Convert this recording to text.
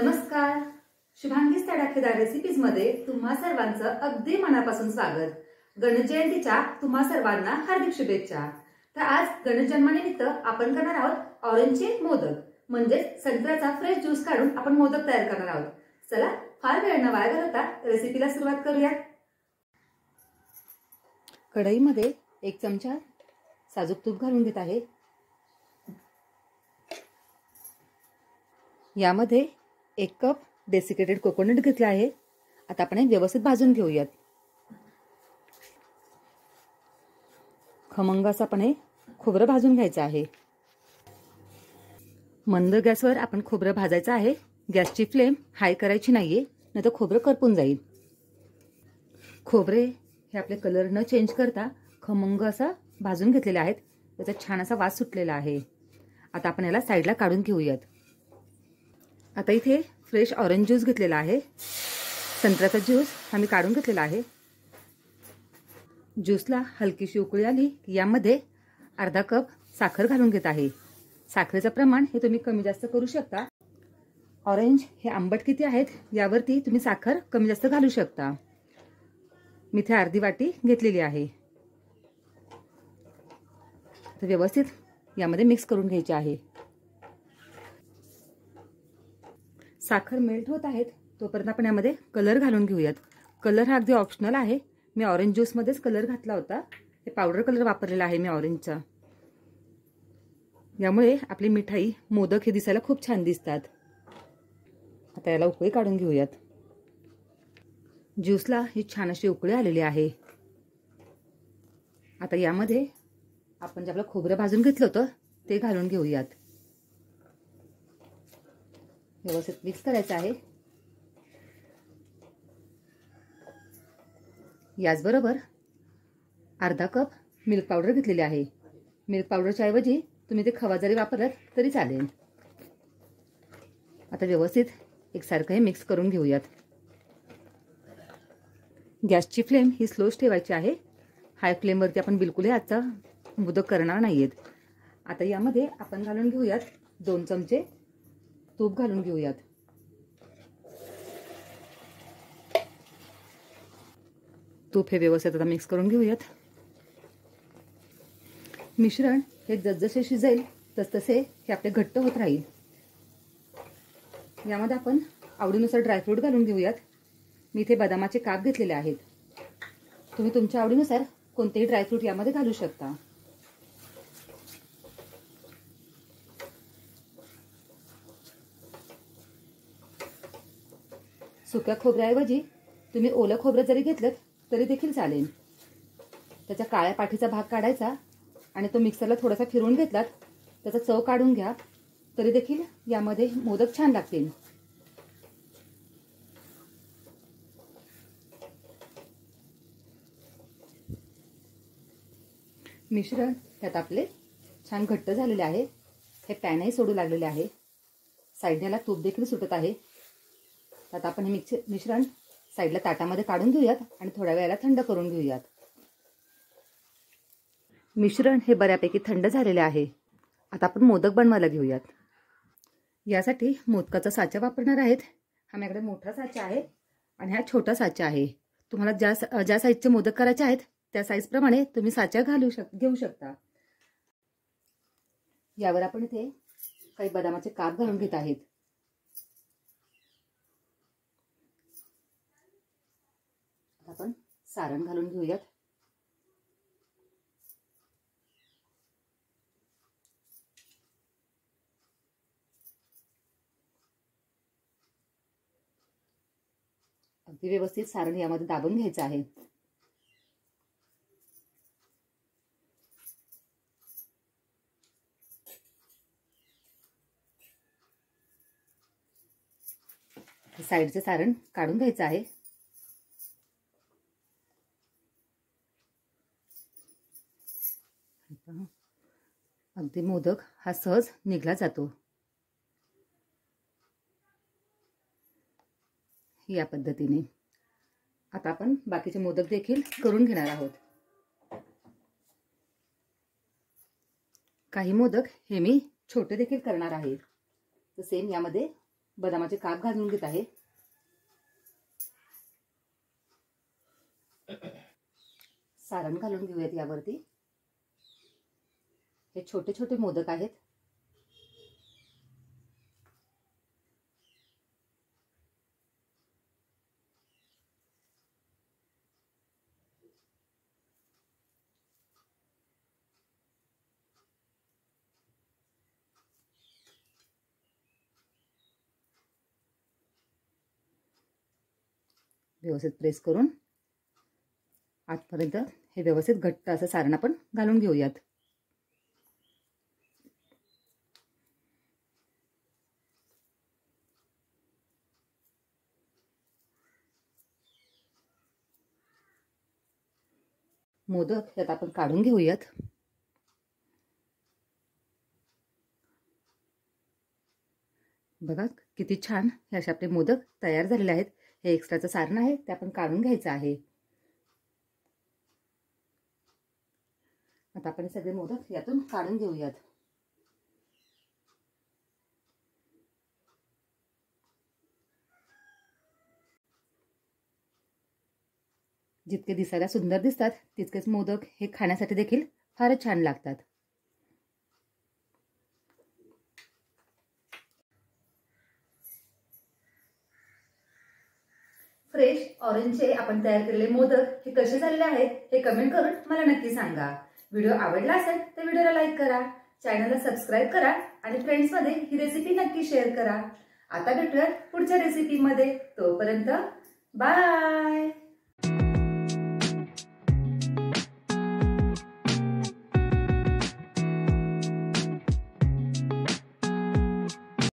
नमस्कार. शुभांगी तडाखेदार रेसिपीज मध्ये तुम्हा सर्वांचं अगदी मनापासून स्वागत. गणेश जयंतीच्या तुम्हा सर्वांना हार्दिक शुभेच्छा. तर आज गणेश जन्मानिमित्त आपण करणार आहोत ऑरेंजचे मोदक, म्हणजे संत्र्याचा फ्रेश ज्यूस काढून आपण मोदक तयार करणार आहोत. चला फार वेळ न वाया घालवता रेसिपीला सुरुवात करूया. कढईमध्ये 1 चमचा साजूक तूप घालून घेत आहे. यामध्ये 1 कप डेसिकेटेड कोकोनट घेतला आहे. आता आपण हे व्यवस्थित भाजून घेऊयात. खमंग असं आपण हे खोबरं भाजून घ्यायचं आहे. मंद गॅसवर आपण खोबरं भाजायचं आहे. गॅसची फ्लेम हाय करायची नाहीये, नाहीतर खोबरं करपून जाईल. खोबरे हे आपले कलर न चेंज करता खमंग असं भाजून घेतलेले आहेत. त्याचा छान असा वास सुटलेला आहे. आता आपण याला साईडला काढून घेऊयात. आता इथे फ्रेश ऑरेंज ज्यूस घेतलेला आहे. संत्र्याचा ज्यूस हा मी काढून घेतलेला आहे. ज्यूसला हलकीशी उकळी आली की यामध्ये अर्धा कप साखर घालून घेत आहे. साखरेचं प्रमाण हे तुम्ही कमी जास्त करू शकता. ऑरेंज हे आंबट किती आहेत यावरती तुम्ही साखर कमी जास्त घालू शकता. मी इथे अर्धी वाटी घेतलेली आहे. तर व्यवस्थित यामध्ये मिक्स करून घ्यायचे आहे. साखर मेल्ट होत आहेत तोपर्यंत आपण यामध्ये कलर घालून घेऊयात. कलर हा अगदी ऑप्शनल आहे. मी ऑरेंज ज्यूस मध्येच कलर घातला होता. हे पावडर कलर वापरलेला आहे मी ऑरेंजचा. यामुळे आपली मिठाई मोदक हे दिसायला खूप छान दिसतात. आता याला उकळी काढून घेऊयात. ज्यूसला ही छान अशी उकळी आलेली आहे. आता यामध्ये आपण जे आपलं खोबरं भाजून घेतलं होतं ते घालून घेऊयात. व्यवस्थित मिक्स करायचं आहे. याचबरोबर अर्धा कप मिल्क पावडर घेतलेली आहे. मिल्क पावडरच्या ऐवजी तुम्ही ते खवा जरी वापरलात तरी चालेल. आता व्यवस्थित एकसारखं हे मिक्स करून घेऊयात. गॅसची फ्लेम ही स्लोच ठेवायची आहे. हाय फ्लेमवरती आपण बिलकुलही आजचा मोदक करणार नाहीयेत. आता यामध्ये आपण घालून घेऊयात 2 चमचे तूप घालून घेऊयात. तूप हे व्यवस्थित आता मिक्स करून घेऊयात. मिश्रण हे जसजसे शिजेल तसतसे हे आपले घट्ट होत राहील. यामध्ये आपण आवडीनुसार ड्रायफ्रूट घालून घेऊयात. मी इथे बदामाचे काप घेतलेले आहेत. तुम्ही तुमच्या आवडीनुसार कोणतेही ड्रायफ्रूट यामध्ये घालू शकता. सुक्या खोबऱ्याऐवजी तुम्ही ओलं खोबरं जरी घेतलं तरी देखील चालेल. त्याच्या काळ्या पाठीचा भाग काढायचा आणि तो मिक्सरला थोडासा फिरवून घेतलात, त्याचा चव काढून घ्या, तरी देखील यामध्ये मोदक छान लागतील. मिश्रण त्यात आपले छान घट्ट झालेले आहे. हे पॅनही सोडू लागलेले आहे. साईडला तूप देखील सुटत आहे. आता आपण हे मिश्रण साईडला ताटामध्ये काढून घेऊयात आणि थोड्या वेळाला थंड करून घेऊयात. मिश्रण हे बऱ्यापैकी थंड झालेले आहे. आता आपण मोदक बनवायला घेऊयात. यासाठी मोदकाचा साचा वापरणार आहेत. हा माझ्याकडे मोठा साचा आहे आणि हा छोटा साचा आहे. तुम्हाला ज्या साईजचे मोदक करायचे आहेत त्या साईज प्रमाणे तुम्ही साचा घेऊ शकता. यावर आपण इथे काही बदामाचे काप घालून घेत आहेत. आपण सारण घालून घेऊयात. अगदी व्यवस्थित सारण यामध्ये दाबून घ्यायचं आहे. साईडचे सारण काढून घ्यायचं आहे. अगदी मोदक हा सहज निघला जातो. या पद्धतीने आता आपण बाकीचे मोदक देखील करून घेणार आहोत. काही मोदक हे मी छोटे देखील करणार आहे. तर सेम यामध्ये बदामाचे काप घालून घेत आहे। सारण घालून घेऊयात यावरती। हे छोटे छोटे मोदक आहेत। व्यवस्थित प्रेस करून आतपर्यंत हे व्यवस्थित घट्ट असं सारण आपण घालून घेऊयात। मोदक यात आपण काढून घेऊयात। बघा किती छान हे असे आपले मोदक तयार झालेले आहेत। हे एक्स्ट्राचं सारण आहे ते आपण काढून घ्यायचं आहे। आता आपण सगळे मोदक यातून काढून घेऊयात। जितके दिसायला सुंदर दिसतात तितकेच मोदक हे खाण्यासाठी देखील फारच छान लागतात। फ्रेश ऑरेंजचे आपण तयार केलेले मोदक हे कसे झालेले आहेत हे कमेंट करून मला नक्की सांगा। व्हिडिओ आवडला असेल तर व्हिडिओला लाईक करा, चॅनलला सबस्क्राईब करा आणि फ्रेंड्समध्ये ही रेसिपी नक्की शेअर करा। आता भेटूयात पुढच्या रेसिपीमध्ये। तोपर्यंत बाय।